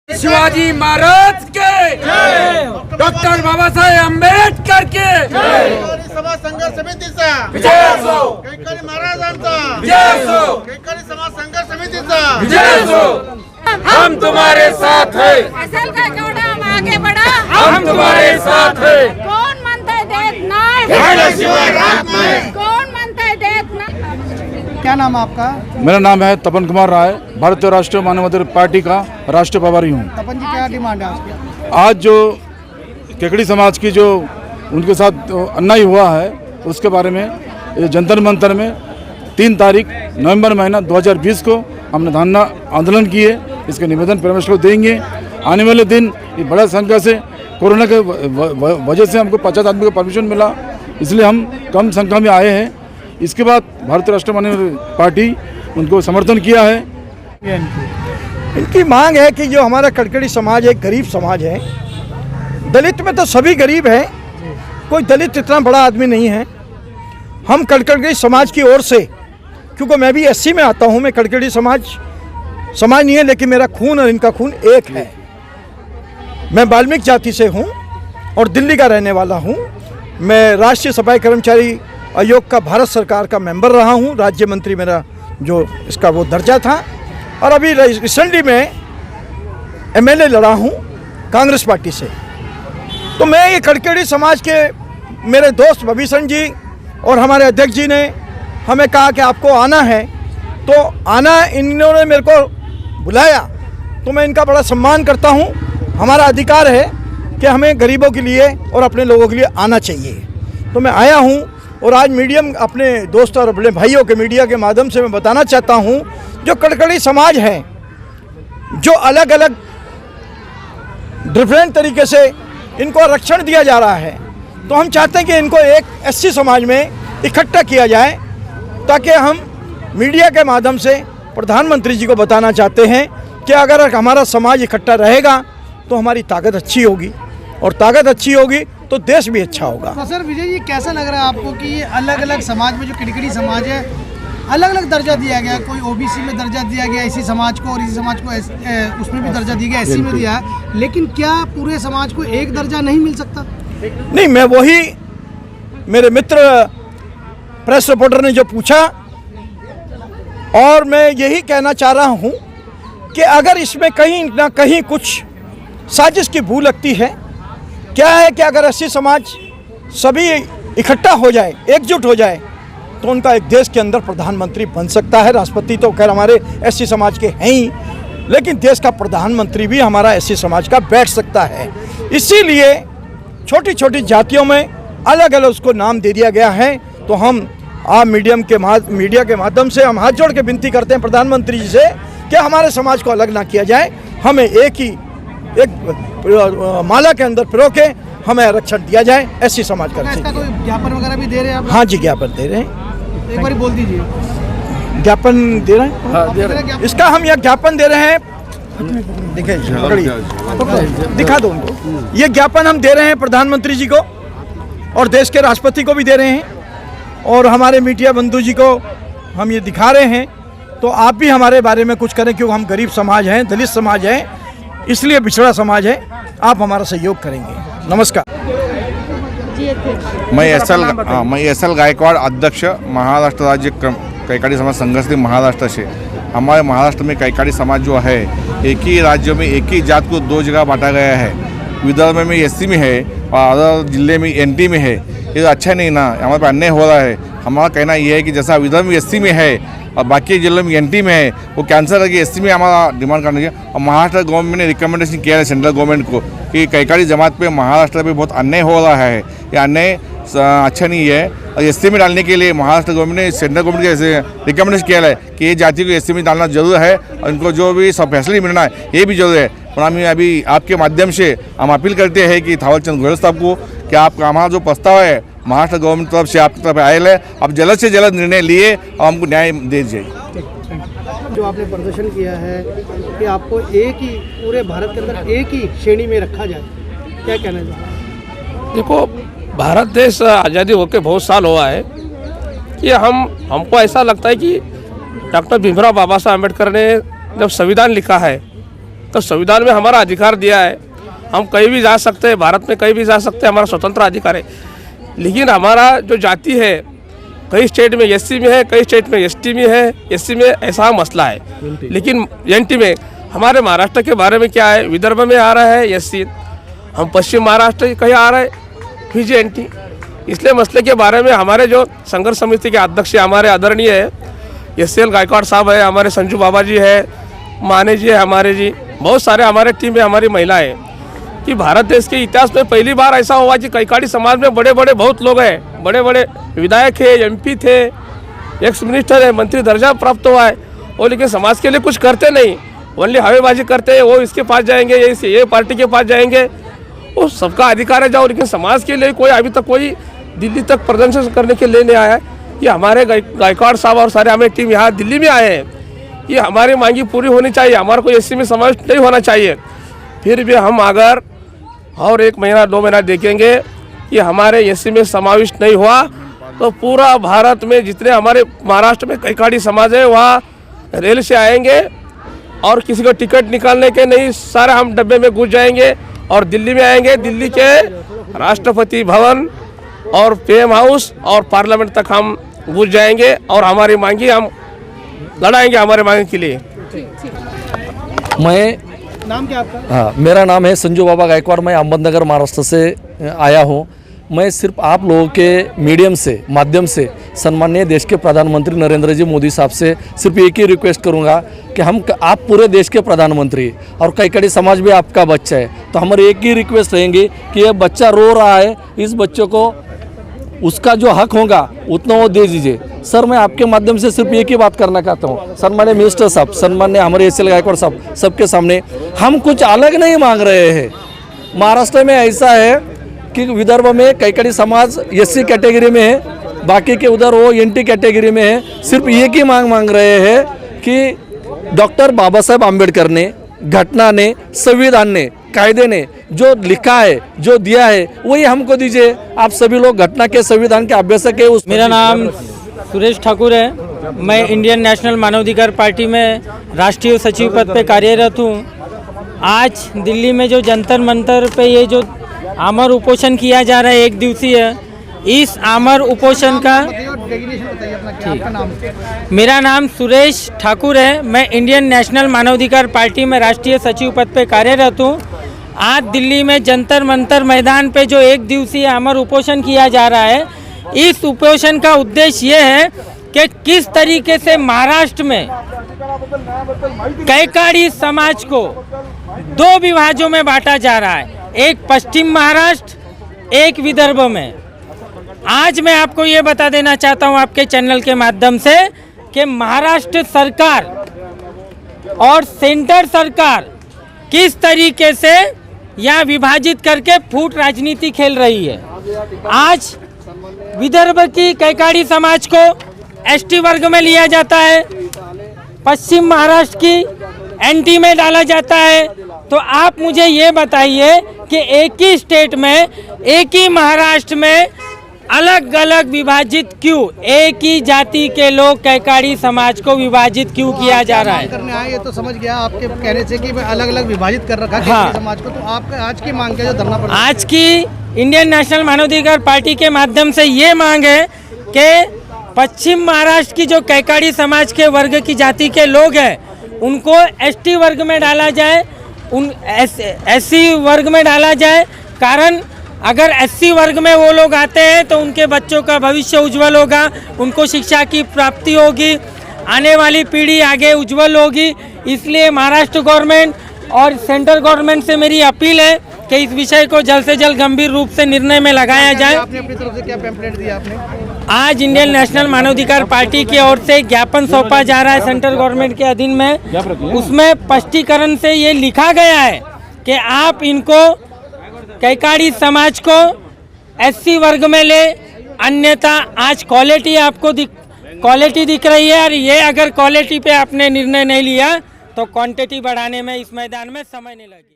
शिवाजी महाराज के, डॉक्टर बाबासाहेब आंबेडकर के, समाज संघर्ष समितीचा विजय असो, कैकाडी महाराजांचा विजय असो, कैकाडी समाज संघर्ष समितीचा विजय असो। हम तुम्हारे साथ है, असेल का केवढा आगे बढ़ा, हम तुम्हारे साथ है। कोण म्हणतंय देत नाही, झाल्याशिवाय राहत नाही। कोण म्हणतंय देत नाही। क्या नाम है आपका? मेरा नाम है तपन कुमार राय, भारतीय राष्ट्रीय मानवाधिकार पार्टी का राष्ट्रीय प्रभारी हूँ। तपन जी, क्या डिमांड है आपकी? आज जो केकड़ी समाज की जो उनके साथ अन्याय हुआ है उसके बारे में ये जंतर मंतर में 3 तारीख नवंबर महीना 2020 को हमने धरना आंदोलन किए। इसके निवेदन परमेश्वर को देंगे। आने वाले दिन ये बड़ा संख्या से कोरोना के वजह से हमको 50 आदमी का परमिशन मिला, इसलिए हम कम संख्या में आए हैं। इसके बाद भारतीय राष्ट्रीय मानवाधिकार पार्टी उनको समर्थन किया है। इनकी मांग है कि जो हमारा कड़कड़ी समाज है, गरीब समाज है, दलित में तो सभी गरीब हैं, कोई दलित इतना बड़ा आदमी नहीं है। हम कड़कड़ी समाज की ओर से, क्योंकि मैं भी एससी में आता हूँ, मैं कड़कड़ी समाज नहीं है लेकिन मेरा खून और इनका खून एक है। मैं वाल्मीकि जाति से हूँ और दिल्ली का रहने वाला हूँ। मैं राष्ट्रीय सफाई कर्मचारी आयोग का भारत सरकार का मेंबर रहा हूँ, राज्य मंत्री मेरा जो इसका वो दर्जा था, और अभी रिसेंटली में एमएलए लड़ा हूँ कांग्रेस पार्टी से। तो मैं ये कड़कड़ी समाज के मेरे दोस्त भविष्ण जी और हमारे अध्यक्ष जी ने हमें कहा कि आपको आना है, तो आना, इन्होंने मेरे को बुलाया तो मैं इनका बड़ा सम्मान करता हूँ। हमारा अधिकार है कि हमें गरीबों के लिए और अपने लोगों के लिए आना चाहिए। तो मैं आया हूँ और आज मीडियम अपने दोस्तों और अपने भाइयों के मीडिया के माध्यम से मैं बताना चाहता हूँ, जो कड़कड़ी समाज है, जो अलग अलग डिफरेंट तरीके से इनको आरक्षण दिया जा रहा है, तो हम चाहते हैं कि इनको एक एससी समाज में इकट्ठा किया जाए, ताकि हम मीडिया के माध्यम से प्रधानमंत्री जी को बताना चाहते हैं कि अगर हमारा समाज इकट्ठा रहेगा तो हमारी ताकत अच्छी होगी, और ताकत अच्छी होगी तो देश भी अच्छा होगा। तो सर विजय जी, कैसा लग रहा है आपको कि ये अलग अलग समाज में जो कड़कड़ी समाज है, अलग अलग दर्जा दिया गया? कोई ओबीसी में दर्जा दिया गया इसी समाज को, और इसी समाज को उसमें भी दर्जा दिया गया, एससी में दिया, लेकिन क्या पूरे समाज को एक दर्जा नहीं मिल सकता? नहीं, मैं वही मेरे मित्र प्रेस रिपोर्टर ने जो पूछा, और मैं यही कहना चाह रहा हूँ कि अगर इसमें कहीं ना कहीं कुछ साजिश की भूल लगती है। क्या है कि अगर एससी समाज सभी इकट्ठा हो जाए, एकजुट हो जाए, तो उनका एक देश के अंदर प्रधानमंत्री बन सकता है। राष्ट्रपति तो खैर हमारे एससी समाज के हैं ही, लेकिन देश का प्रधानमंत्री भी हमारा एससी समाज का बैठ सकता है। इसीलिए छोटी छोटी जातियों में अलग अलग उसको नाम दे दिया गया है। तो हम आप मीडिया के माध्यम से हम हाथ जोड़ के विनती करते हैं प्रधानमंत्री जी से कि हमारे समाज को अलग ना किया जाए, हमें एक माला के अंदर पिरो के हमें आरक्षण दिया जाए, ऐसी समाज का। इसका कोई ज्ञापन वगैरह भी दे रहे हैं आप? हाँ जी, ज्ञापन दे रहे हैं। एक बार बोल दीजिए। ज्ञापन दे रहे हैं। हाँ, दे रहे हैं। इसका हम यह ज्ञापन दे रहे हैं, देखिए दिखा दो उनको। ये ज्ञापन हम दे रहे हैं प्रधानमंत्री जी को और देश के राष्ट्रपति को भी दे रहे हैं, और हमारे मीडिया बंधु जी को हम ये दिखा रहे हैं। तो आप भी हमारे बारे में कुछ करें, क्योंकि हम गरीब समाज हैं, दलित समाज है, इसलिए पिछड़ा समाज है। आप हमारा सहयोग करेंगे। नमस्कार। मैं एस.एल. गायकवाड़, अध्यक्ष महाराष्ट्र राज्य कैकाडी समाज संघर्ष महाराष्ट्र से। हमारे महाराष्ट्र में कैकाडी समाज जो है, एक ही राज्य में एक ही जात को 2 जगह बांटा गया है। विदर्भ में एससी में है और अदर जिले में एनटी में है। ये तो अच्छा नहीं ना, हमारे पर अन्याय हो रहा है। हमारा कहना ये है कि जैसा विदर्भ में एससी में है और बाकी जिलों में एनटी में है, वो कैंसिल करके एससी में हमारा डिमांड करने के। और महाराष्ट्र गवर्नमेंट ने रिकमेंडेशन किया है सेंट्रल गवर्नमेंट को कि कैकाडी जमात पे महाराष्ट्र में बहुत अन्याय हो रहा है, ये अन्याय अच्छा नहीं है। और एससी में डालने के लिए महाराष्ट्र गवर्नमेंट ने सेंट्रल गवर्नमेंट के रिकमेंडेशन किया है कि ये जाति को एससी में डालना जरूर है, और इनको जो भी सब फैसले मिलना है ये भी जरूर है। और हम अभी आपके माध्यम से हम अपील करते हैं कि थावरचंद गहलोत साहब को कि आप हमारा जो प्रस्ताव है महाराष्ट्र गवर्नमेंट तरफ से आपकी तरफ आयल है, आप जल्द से जल्द निर्णय लिए और हमको न्याय दे दीजिए। जो आपने प्रदर्शन किया है कि आपको एक ही पूरे भारत के अंदर एक ही श्रेणी में रखा जाए, क्या कहना चाहिए? देखो, भारत देश आज़ादी होकर बहुत साल हुआ है कि हमको ऐसा लगता है कि डॉक्टर भीमराव बाबा साहब अम्बेडकर ने जब संविधान लिखा है तो संविधान में हमारा अधिकार दिया है, हम कहीं भी जा सकते हैं, भारत में कहीं भी जा सकते हैं, हमारा स्वतंत्र अधिकार है। लेकिन हमारा जो जाति है कई स्टेट में एससी में है, कई स्टेट में एसटी में है, एससी में ऐसा मसला है। लेकिन एनटी में हमारे महाराष्ट्र के बारे में क्या है, विदर्भ में आ रहा है एससी, हम पश्चिम महाराष्ट्र कहीं आ रहा है फिर एनटी। इसलिए मसले के बारे में हमारे जो संघर्ष समिति के अध्यक्ष हमारे आदरणीय है SL गायकवाड़ साहब है, हमारे संजू बाबा जी है, माने जी है हमारे जी, बहुत सारे हमारे टीम में हमारी महिला है कि भारत देश के इतिहास में पहली बार ऐसा हुआ कि कैकाड़ी समाज में बड़े बड़े बहुत लोग हैं, बड़े बड़े विधायक है, MP थे, एक्स मिनिस्टर है, मंत्री दर्जा प्राप्त हुआ है, वो लेकिन समाज के लिए कुछ करते नहीं, ओनली हवेबाजी करते हैं। वो इसके पास जाएंगे, ये पार्टी के पास जाएंगे, वो सबका अधिकार है जाओ, लेकिन समाज के लिए कोई अभी तक कोई दिल्ली तक प्रदर्शन करने के लिए नहीं आया है। ये हमारे गायकवाड़ साहब और सारे हमारी टीम यहाँ दिल्ली में आए हैं, ये हमारी मांगी पूरी होनी चाहिए, हमारा कोई SC में समावेश नहीं होना चाहिए। फिर भी हम अगर और 1 महीना 2 महीना देखेंगे कि हमारे SC में समावेश नहीं हुआ तो पूरा भारत में जितने हमारे महाराष्ट्र में कैकाड़ी समाज है वहाँ रेल से आएंगे और किसी को टिकट निकालने के नहीं, सारे हम डब्बे में घुस जाएंगे और दिल्ली में आएंगे। दिल्ली के राष्ट्रपति भवन और PM हाउस और पार्लियामेंट तक हम घुस जाएंगे और हमारी मांगी हम लड़ाएंगे हमारे मांग के लिए। मैं नाम क्या आपका? हाँ, मेरा नाम है संजू बाबा गायकवाड़, मैं अहमदनगर महाराष्ट्र से आया हूँ। मैं सिर्फ आप लोगों के माध्यम से सम्माननीय देश के प्रधानमंत्री नरेंद्र जी मोदी साहब से सिर्फ एक ही रिक्वेस्ट करूँगा कि आप पूरे देश के प्रधानमंत्री और कैकाड़ी समाज भी आपका बच्चा है, तो हमारी एक ही रिक्वेस्ट रहेंगी कि ये बच्चा रो रहा है, इस बच्चे को उसका जो हक होगा उतना वो दे दीजिए। सर, मैं आपके माध्यम से सिर्फ एक ही बात करना चाहता हूँ, सन्मान्य मिनिस्टर साहब, सन्मान्य हमारे SL गायकवाड़ साहब, सबके सामने हम कुछ अलग नहीं मांग रहे हैं। महाराष्ट्र में ऐसा है कि विदर्भ में कैकाड़ी समाज SC कैटेगरी में है, बाकी के उधर वो NT कैटेगरी में है। सिर्फ एक ही मांग रहे हैं कि डॉक्टर बाबा साहेब आम्बेडकर ने, घटना ने, संविधान ने, कायदे ने जो लिखा है, जो दिया है, वही हमको दीजिए। आप सभी लोग घटना के, संविधान के अभ्यासक है। मेरा नाम सुरेश ठाकुर है, मैं इंडियन नेशनल मानवाधिकार पार्टी में राष्ट्रीय सचिव पद पे कार्यरत हूँ। आज दिल्ली में जो जंतर मंतर पे ये जो आमर उपोषण किया जा रहा है 1 दिवसीय, इस आमर उपोषण का मेरा नाम सुरेश ठाकुर है, मैं इंडियन नेशनल मानवाधिकार पार्टी में राष्ट्रीय सचिव पद पे कार्यरत हूँ। आज दिल्ली में जंतर मंतर मैदान पे जो 1 दिवसीय आमर उपोषण किया जा रहा है, इस उपोषण का उद्देश्य ये है कि किस तरीके से महाराष्ट्र में कैकाड़ी समाज को 2 विभाजों में बांटा जा रहा है, एक पश्चिम महाराष्ट्र, एक विदर्भ में। आज मैं आपको ये बता देना चाहता हूँ आपके चैनल के माध्यम से कि महाराष्ट्र सरकार और सेंटर सरकार किस तरीके से यह विभाजित करके फूट राजनीति खेल रही है। आज विदर्भ की कैकाड़ी समाज को ST वर्ग में लिया जाता है, पश्चिम महाराष्ट्र की NT में डाला जाता है। तो आप मुझे ये बताइए कि एक ही स्टेट में, एक ही महाराष्ट्र में अलग अलग विभाजित क्यों, एक ही जाति के लोग कैकाड़ी समाज को विभाजित क्यों किया जा रहा है? करने आए ये तो समझ गया आपके कहने से कि अलग अलग विभाजित कर रखा है कैकाड़ी समाज को। तो आपका आज की मांग क्या, जो धरना पर आज की इंडियन नेशनल मानवाधिकार पार्टी के माध्यम से ये मांग है कि पश्चिम महाराष्ट्र की जो कैकाड़ी समाज के वर्ग की जाति के लोग हैं उनको ST वर्ग में डाला जाए, उन SC वर्ग में डाला जाए। कारण अगर SC वर्ग में वो लोग आते हैं तो उनके बच्चों का भविष्य उज्जवल होगा, उनको शिक्षा की प्राप्ति होगी, आने वाली पीढ़ी आगे उज्जवल होगी। इसलिए महाराष्ट्र गवर्नमेंट और सेंट्रल गवर्नमेंट से मेरी अपील है कि इस विषय को जल्द से जल्द गंभीर रूप से निर्णय में लगाया जाए। आपने अपनी तरफ से क्या पैम्पलेट दिया आपने? आज इंडियन नेशनल मानवाधिकार पार्टी की ओर से ज्ञापन सौंपा जा रहा है सेंट्रल गवर्नमेंट के अधीन में। उसमें स्पष्टीकरण से ये लिखा गया है कि आप इनको कैकाड़ी समाज को SC वर्ग में ले, अन्यथा आज क्वालिटी आपको क्वालिटी दिख रही है और ये अगर क्वालिटी पे आपने निर्णय नहीं लिया तो क्वांटिटी बढ़ाने में इस मैदान में समय नहीं लगेगा।